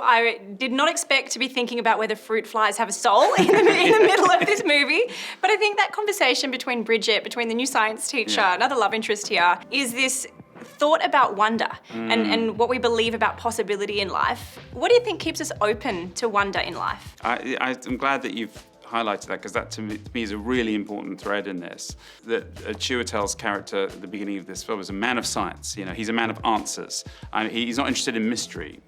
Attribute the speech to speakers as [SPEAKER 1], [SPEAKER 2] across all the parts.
[SPEAKER 1] I did not expect to be thinking about whether fruit flies have a soul in the middle of this movie. But I think that conversation between Bridget, between the new science teacher, another love interest here, is this thought about wonder and what we believe about possibility in life. What do you think keeps us open to wonder in life?
[SPEAKER 2] I'm glad that you've highlighted that, because that to me is a really important thread in this. That Chiwetel's character at the beginning of this film is a man of science. You know, he's a man of answers. He's not interested in mystery.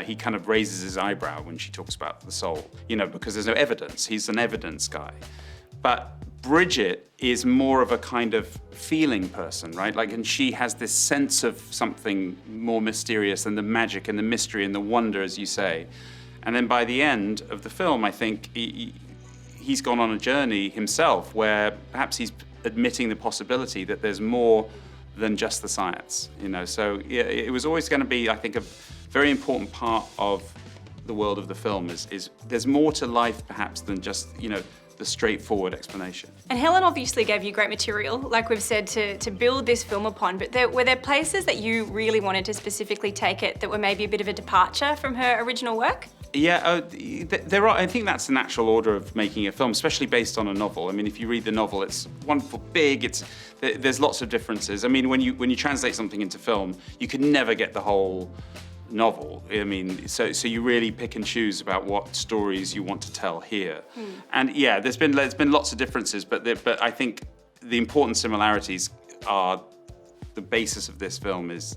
[SPEAKER 2] He kind of raises his eyebrow when she talks about the soul, you know, because there's no evidence. He's an evidence guy. But Bridget is more of a kind of feeling person, right? Like, and she has this sense of something more mysterious than the magic and the mystery and the wonder, as you say. And then by the end of the film, I think he's gone on a journey himself where perhaps he's admitting the possibility that there's more than just the science, you know? So yeah, it was always going to be, I think, a very important part of the world of the film is there's more to life perhaps than just, you know, the straightforward explanation.
[SPEAKER 1] And Helen obviously gave you great material, like we've said, to build this film upon, but were there places that you really wanted to specifically take it that were maybe a bit of a departure from her original work?
[SPEAKER 2] Yeah, there are. I think that's the natural order of making a film, especially based on a novel. I mean, if you read the novel, it's wonderful, big. There's lots of differences. I mean, when you translate something into film, you can never get the whole novel. I mean, so you really pick and choose about what stories you want to tell here. And yeah, there's been lots of differences, but I think the important similarities are the basis of this film is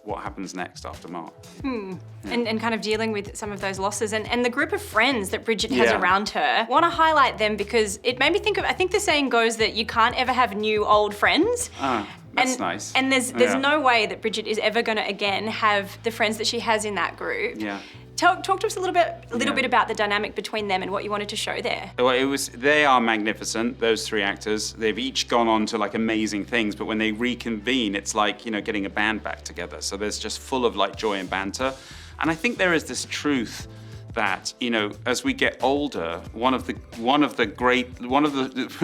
[SPEAKER 2] what happens next after Mark. Yeah.
[SPEAKER 1] And kind of dealing with some of those losses and the group of friends that Bridget has around her. I want to highlight them because it made me think of, I think the saying goes that you can't ever have new old friends.
[SPEAKER 2] That's nice.
[SPEAKER 1] And there's no way that Bridget is ever going to again have the friends that she has in that group.
[SPEAKER 2] Yeah.
[SPEAKER 1] Talk to us a little bit about the dynamic between them and what you wanted to show there.
[SPEAKER 2] Well, they are magnificent, those three actors. They've each gone on to like amazing things, but when they reconvene, it's like, you know, getting a band back together. So there's just full of like joy and banter. And I think there is this truth that, you know, as we get older, one of the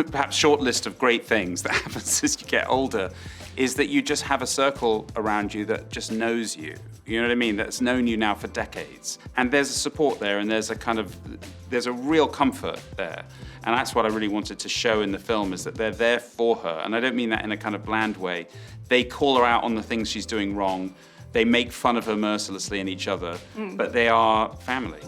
[SPEAKER 2] perhaps short list of great things that happens as you get older is that you just have a circle around you that just knows you. You know what I mean? That's known you now for decades. And there's a support there, and there's a real comfort there. And that's what I really wanted to show in the film, is that they're there for her. And I don't mean that in a kind of bland way. They call her out on the things she's doing wrong. They make fun of her mercilessly and each other, but they are family.